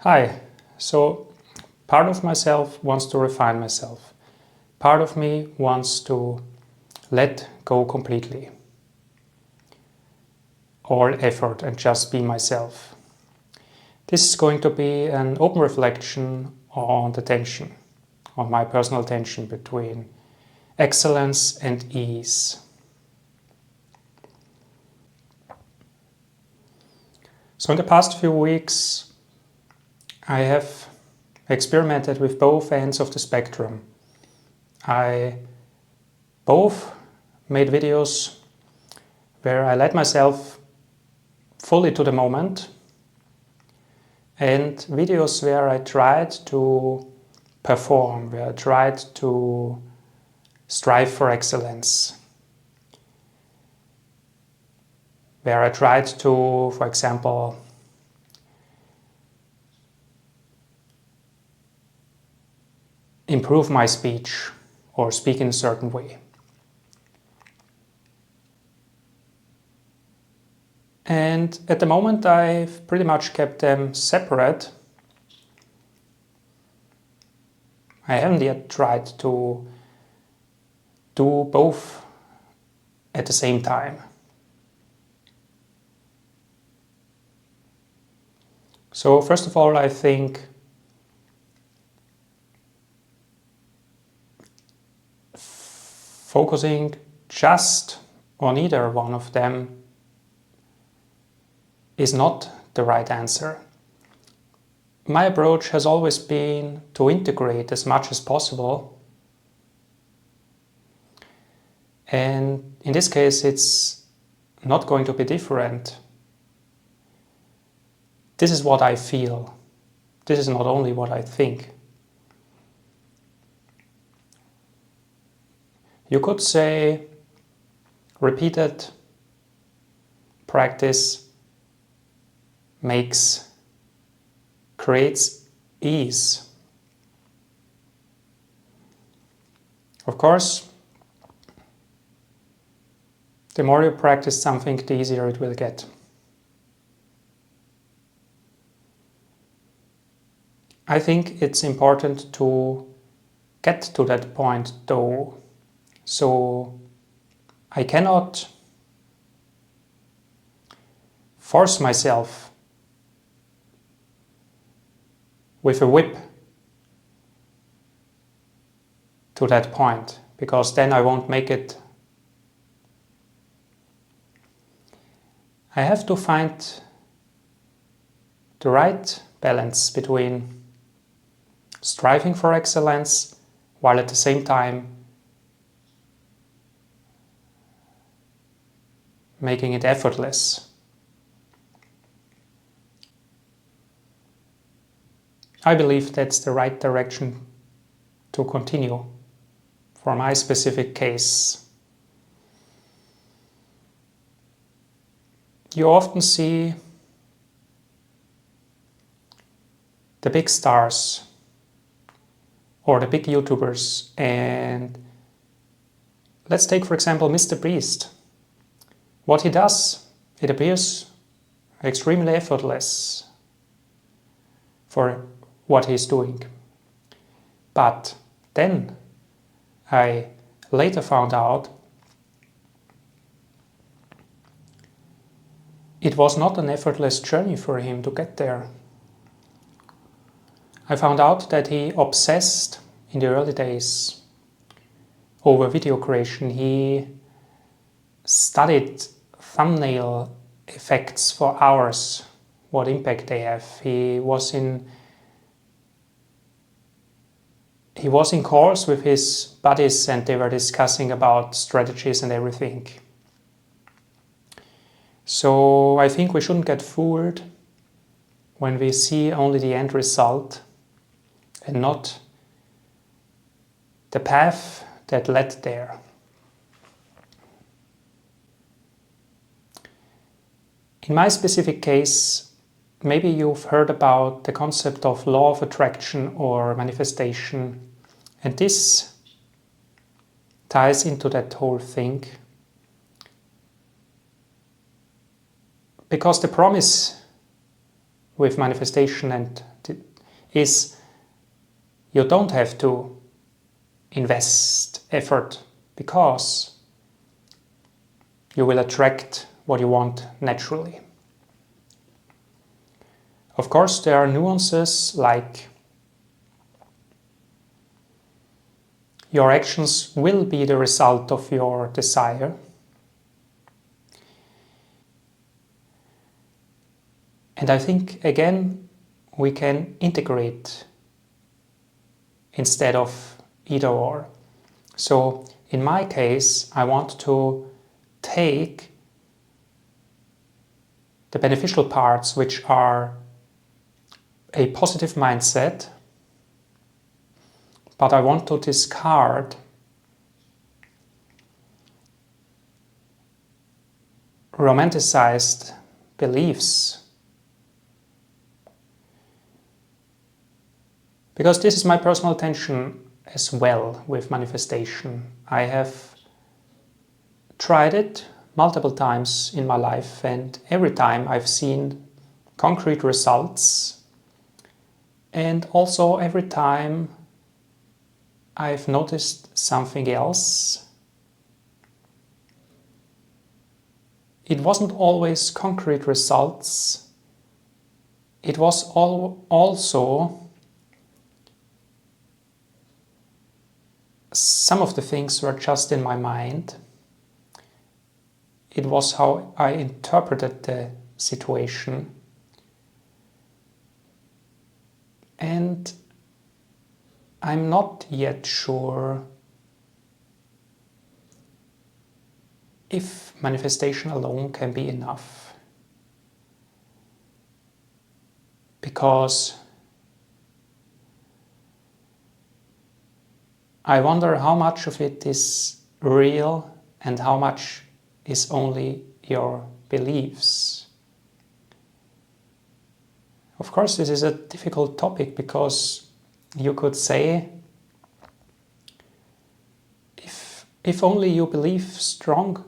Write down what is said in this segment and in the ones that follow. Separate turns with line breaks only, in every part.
Hi, so part of myself wants to refine myself. Part of me wants to let go completely. All effort and just be myself. This is going to be an open reflection on the tension, on my personal tension between excellence and ease. So in the past few weeks, I have experimented with both ends of the spectrum. I both made videos where I let myself fully to the moment and videos where I tried to perform, where I tried to strive for excellence, where I tried to, for example, improve my speech or speak in a certain way. And at the moment I've pretty much kept them separate. I haven't yet tried to do both at the same time. So first of all, I think focusing just on either one of them is not the right answer. My approach has always been to integrate as much as possible. And in this case, it's not going to be different. This is what I feel. This is not only what I think. You could say repeated practice creates ease. Of course, the more you practice something, the easier it will get. I think it's important to get to that point though. So I cannot force myself with a whip to that point, because then I won't make it. I have to find the right balance between striving for excellence while at the same time making it effortless. I believe that's the right direction to continue for my specific case. You often see the big stars or the big YouTubers, and let's take for example Mr. Beast. What he does, it appears extremely effortless for what he's doing. But then I later found out it was not an effortless journey for him to get there. I found out that he obsessed in the early days over video creation. He studied thumbnail effects for hours, what impact they have. He was in calls with his buddies and they were discussing about strategies and everything. So I think we shouldn't get fooled when we see only the end result and not the path that led there. In my specific case, maybe you've heard about the concept of law of attraction or manifestation, and this ties into that whole thing. Because the promise with manifestation and is you don't have to invest effort because you will attract what you want naturally. Of course, there are nuances like your actions will be the result of your desire. And I think, again, we can integrate instead of either or. So in my case, I want to take the beneficial parts, which are a positive mindset, but I want to discard romanticized beliefs. Because this is my personal tension as well with manifestation. I have tried it multiple times in my life, and every time I've seen concrete results, and also every time I've noticed something else. It wasn't always concrete results. It was also some of the things were just in my mind. It was how I interpreted the situation. And I'm not yet sure if manifestation alone can be enough. Because I wonder how much of it is real and how much is only your beliefs. Of course, this is a difficult topic because you could say, if only you believe strong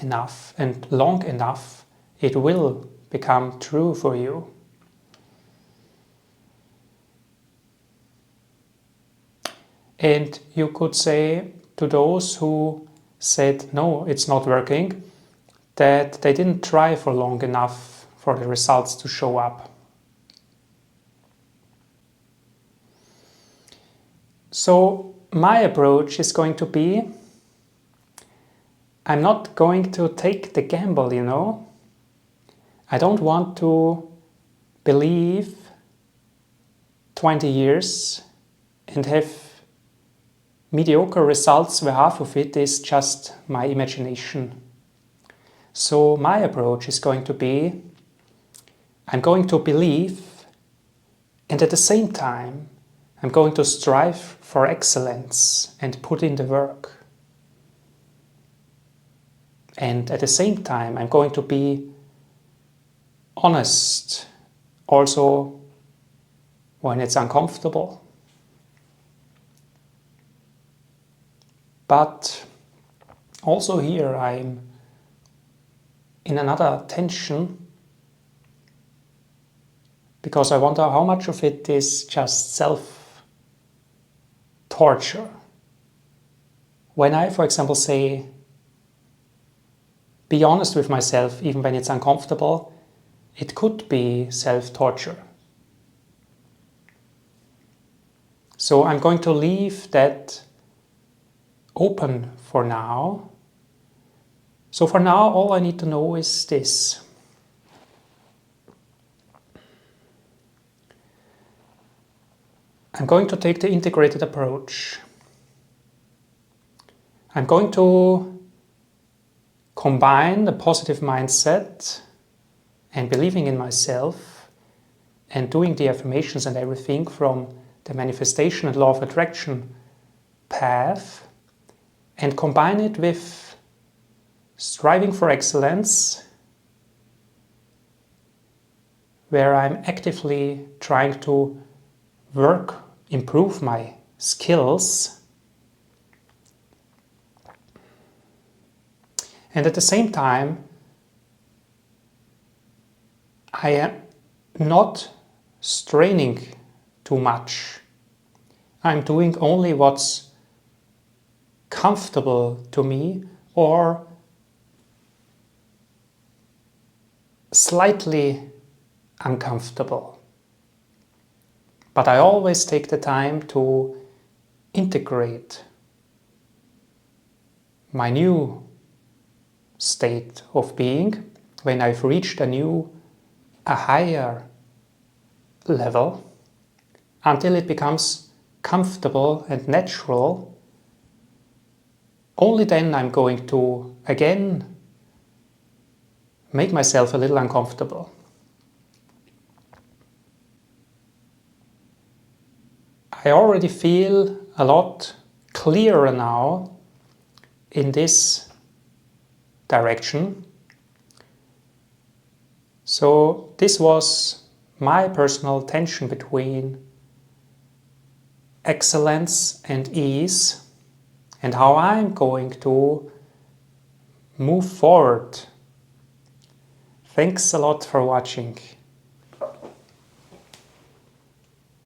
enough and long enough, it will become true for you. And you could say to those who said, no, it's not working, that they didn't try for long enough for the results to show up. So my approach is going to be, I'm not going to take the gamble, I don't want to believe 20 years and have mediocre results where half of it is just my imagination. So my approach is going to be, I'm going to believe, and at the same time I'm going to strive for excellence and put in the work. And at the same time I'm going to be honest, also when it's uncomfortable. But also here I'm in another tension, because I wonder how much of it is just self-torture. When I, for example, say, be honest with myself even when it's uncomfortable, it could be self-torture. So I'm going to leave that open for now. So for now, all I need to know is this. I'm going to take the integrated approach. I'm going to combine the positive mindset and believing in myself and doing the affirmations and everything from the manifestation and law of attraction path, and combine it with striving for excellence, where I'm actively trying to improve my skills, and at the same time I am not straining too much. I'm doing only what's comfortable to me or slightly uncomfortable. But I always take the time to integrate my new state of being when I've reached a higher level, until it becomes comfortable and natural. Only then I'm going to again make myself a little uncomfortable. I already feel a lot clearer now in this direction. So this was my personal tension between excellence and ease, and how I'm going to move forward. Thanks a lot for watching.